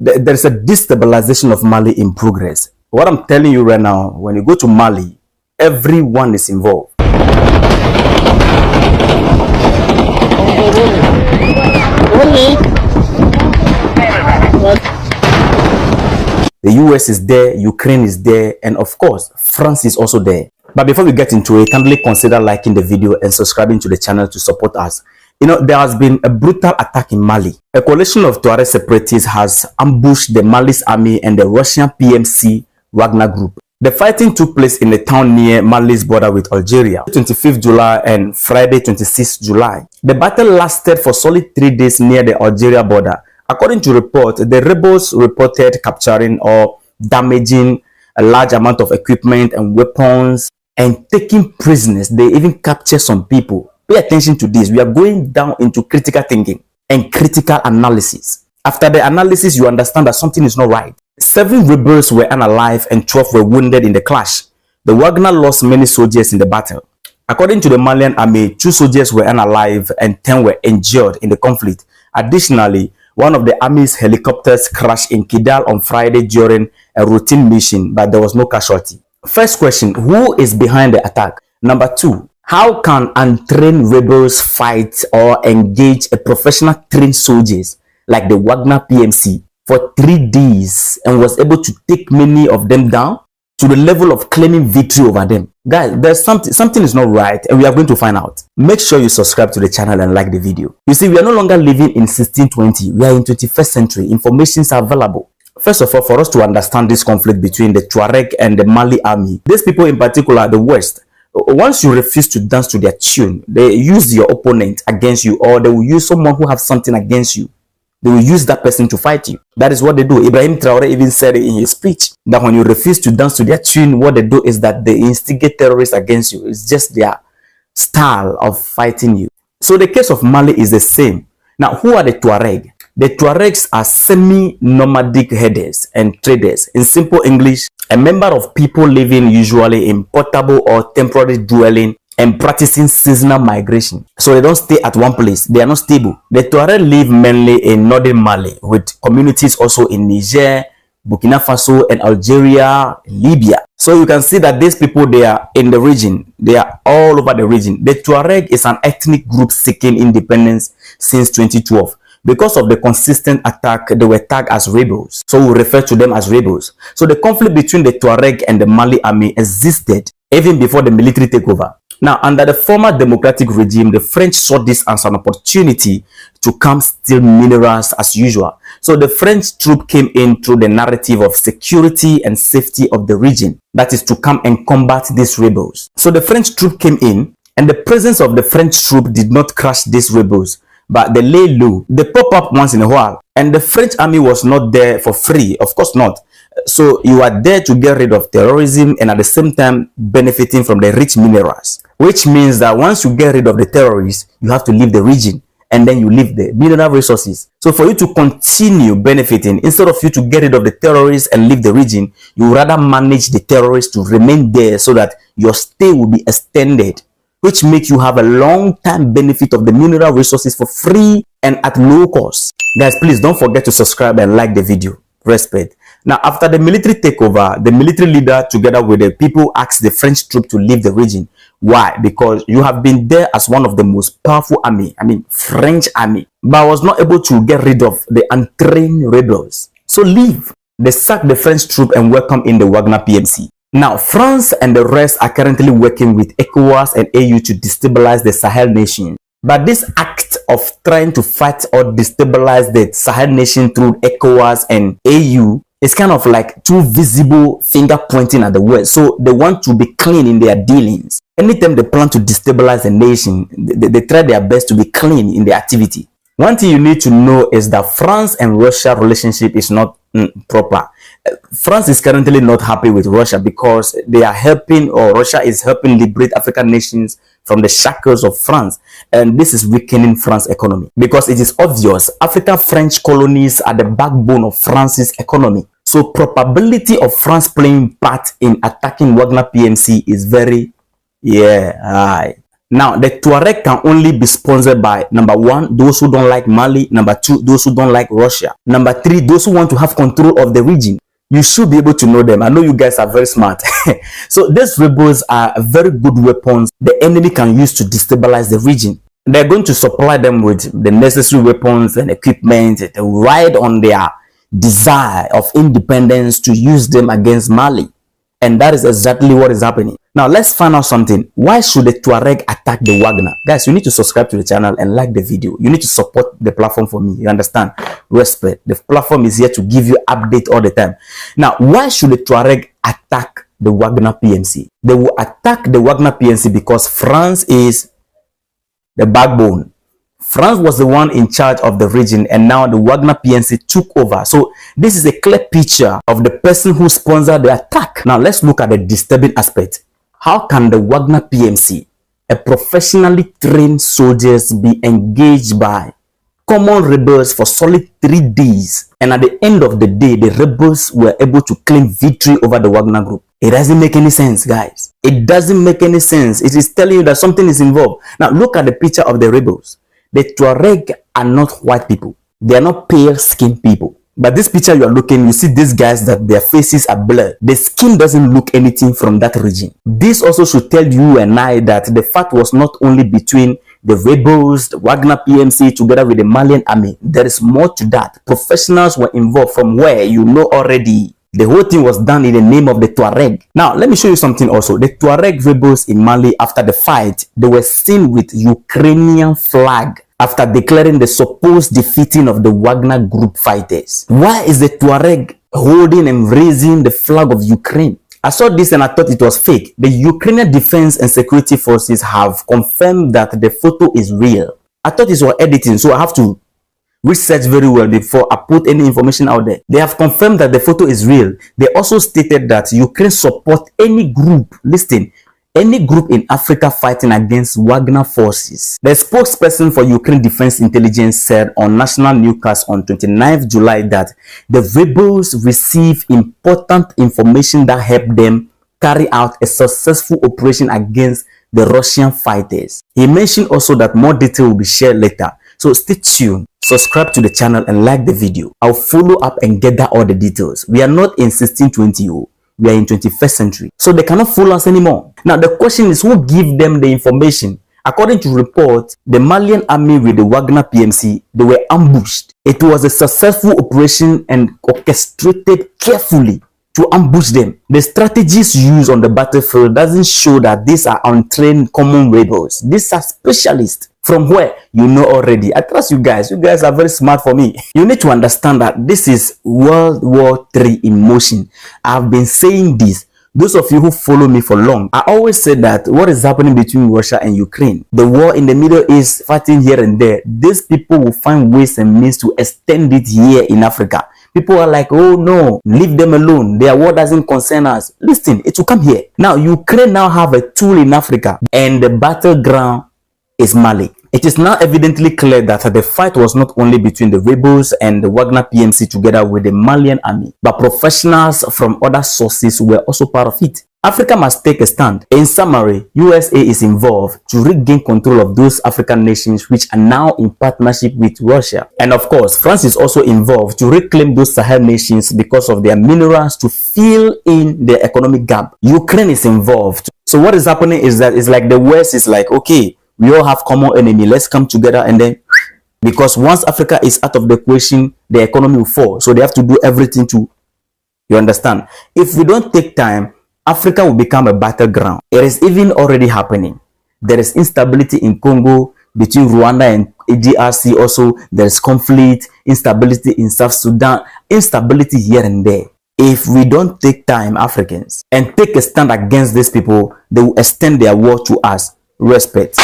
There's a destabilization of Mali in progress. What I'm telling you right now, when you go to Mali, everyone is involved. The US is there, Ukraine is there, and of course, France is also there. But before we get into it, kindly consider liking the video and subscribing to the channel to support us. You know, there has been a brutal attack in Mali. A coalition of Tuareg separatists has ambushed the Mali's army and the Russian PMC Wagner group. The fighting took place in a town near Mali's border with Algeria, 25th July and Friday, 26th July. The battle lasted for solid 3 days near the Algeria border. According to report, the rebels reported capturing or damaging a large amount of equipment and weapons and taking prisoners. They even captured some people. Pay attention to this. We are going down into critical thinking and critical analysis. After the analysis, you understand that something is not right. 7 rebels were unalive and 12 were wounded in the clash. The Wagner lost many soldiers in the battle. According to the Malian army, 2 soldiers were unalive and 10 were injured in the conflict. Additionally, one of the army's helicopters crashed in Kidal on Friday during a routine mission, but there was no casualty. First question, who is behind the attack? Number 2, how can untrained rebels fight or engage a professional trained soldiers like the Wagner PMC for 3 days and was able to take many of them down to the level of claiming victory over them? Guys, there's something is not right, and we are going to find out. Make sure you subscribe to the channel and like the video. You see, we are no longer living in 1620. We are in 21st century. Informations are available. First of all, for us to understand this conflict between the Tuareg and the Mali army, these people in particular, the West, once you refuse to dance to their tune, they use your opponent against you, or they will use someone who has something against you. They will use that person to fight you. That is what they do. Ibrahim Traore even said it in his speech, that when you refuse to dance to their tune, what they do is that they instigate terrorists against you. It's just their style of fighting you. So the case of Mali is the same. Now, who are the Tuareg? The Tuaregs are semi-nomadic herders and traders. In simple English, a member of people living usually in portable or temporary dwelling and practicing seasonal migration. So they don't stay at one place. They are not stable. The Tuareg live mainly in northern Mali, with communities also in Niger, Burkina Faso, and Algeria, Libya. So you can see that these people, they are in the region. They are all over the region. The Tuareg is an ethnic group seeking independence since 2012. Because of the consistent attack, they were tagged as rebels. So we refer to them as rebels. So the conflict between the Tuareg and the Mali army existed even before the military takeover. Now, under the former democratic regime, the French saw this as an opportunity to come steal minerals as usual. So the French troop came in through the narrative of security and safety of the region. That is to come and combat these rebels. So the French troop came in, and the presence of the French troop did not crush these rebels, but they lay low. They pop up once in a while. And the French army was not there for free. Of course not. So you are there to get rid of terrorism and at the same time benefiting from the rich minerals. Which means that once you get rid of the terrorists, you have to leave the region. And then you leave the mineral resources. So for you to continue benefiting, instead of you to get rid of the terrorists and leave the region, you rather manage the terrorists to remain there so that your stay will be extended, which makes you have a long-time benefit of the mineral resources for free and at low cost. Guys, please don't forget to subscribe and like the video. Respect. Now, after the military takeover, the military leader together with the people asked the French troop to leave the region. Why? Because you have been there as one of the most powerful army, French army, but was not able to get rid of the untrained rebels. So leave. They sacked the French troop and welcomed in the Wagner PMC. Now, France and the rest are currently working with ECOWAS and AU to destabilize the Sahel nation. But this act of trying to fight or destabilize the Sahel nation through ECOWAS and AU is kind of like too visible finger pointing at the West. So they want to be clean in their dealings. Anytime they plan to destabilize a nation, they try their best to be clean in their activity. One thing you need to know is that France and Russia relationship is not proper. France is currently not happy with Russia because they are helping, or Russia is helping liberate African nations from the shackles of France. And this is weakening France's economy because it is obvious African French colonies are the backbone of France's economy. So probability of France playing part in attacking Wagner PMC is very high. Now, the Tuareg can only be sponsored by, number one, those who don't like Mali. Number two, those who don't like Russia. Number three, those who want to have control of the region. You should be able to know them. I know you guys are very smart. So these rebels are very good weapons the enemy can use to destabilize the region. They're going to supply them with the necessary weapons and equipment. They ride on their desire of independence to use them against Mali. And that is exactly what is happening. Now, let's find out something. Why should the Tuareg attack the Wagner? Guys, you need to subscribe to the channel and like the video. You need to support the platform for me. You understand? Respect. The platform is here to give you update all the time. Now, why should the Tuareg attack the Wagner PMC? They will attack the Wagner PMC because France is the backbone. France was the one in charge of the region, and now the Wagner PMC took over. So this is a clear picture of the person who sponsored the attack. Now let's look at the disturbing aspect. How can the Wagner PMC, a professionally trained soldiers, be engaged by common rebels for solid 3 days, and at the end of the day the rebels were able to claim victory over the Wagner group? It doesn't make any sense, guys. It doesn't make any sense. It is telling you that something is involved. Now look at the picture of the rebels. The Tuareg are not white people. They are not pale-skinned people. But this picture you are looking, you see these guys that their faces are blurred. The skin doesn't look anything from that region. This also should tell you and I that the fight was not only between the rebels, the Wagner PMC, together with the Malian army. There is more to that. Professionals were involved from where you know already. The whole thing was done in the name of the Tuareg. Now, let me show you something also. The Tuareg rebels in Mali, after the fight, they were seen with Ukrainian flag after declaring the supposed defeating of the Wagner group fighters. Why is the Tuareg holding and raising the flag of Ukraine? I saw this and I thought it was fake. The Ukrainian Defense and Security Forces have confirmed that the photo is real. I thought it was editing, so I have to research very well before I put any information out there. They have confirmed that the photo is real. They also stated that Ukraine support any group, listen, any group in Africa fighting against Wagner forces. The spokesperson for Ukraine Defense Intelligence said on national newscast on 29th July that the rebels received important information that helped them carry out a successful operation against the Russian fighters. He mentioned also that more detail will be shared later. So stay tuned, subscribe to the channel and like the video. I'll follow up and gather all the details. We are not in 1620, we are in 21st century. So they cannot fool us anymore. Now the question is, who give them the information? According to reports, the Malian army with the Wagner PMC, they were ambushed. It was a successful operation and orchestrated carefully to ambush them. The strategies used on the battlefield doesn't show that these are untrained common rebels. These are specialists. From where you know already. I trust you guys. You guys are very smart for me. You need to understand that this is World War III in motion. I've been saying this. Those of you who follow me for long, I always say that what is happening between Russia and Ukraine, the war in the Middle East, fighting here and there, these people will find ways and means to extend it here in Africa. People are like, oh no, leave them alone. Their war doesn't concern us. Listen, it will come here. Now, Ukraine now have a tool in Africa, and the battleground is Mali. It is now evidently clear that the fight was not only between the rebels and the Wagner PMC together with the Malian army, but professionals from other sources were also part of it. Africa must take a stand. In summary, USA is involved to regain control of those African nations which are now in partnership with Russia. And of course, France is also involved to reclaim those Sahel nations because of their minerals to fill in the economic gap. Ukraine is involved. So what is happening is that it's like the West is like, okay, we all have common enemy. Let's come together, and then, because once Africa is out of the equation, the economy will fall. So they have to do everything to, you understand? If we don't take time, Africa will become a battleground. It is even already happening. There is instability in Congo between Rwanda and DRC. Also, there is conflict, instability in South Sudan, instability here and there. If we don't take time, Africans, and take a stand against these people, they will extend their war to us. Respect.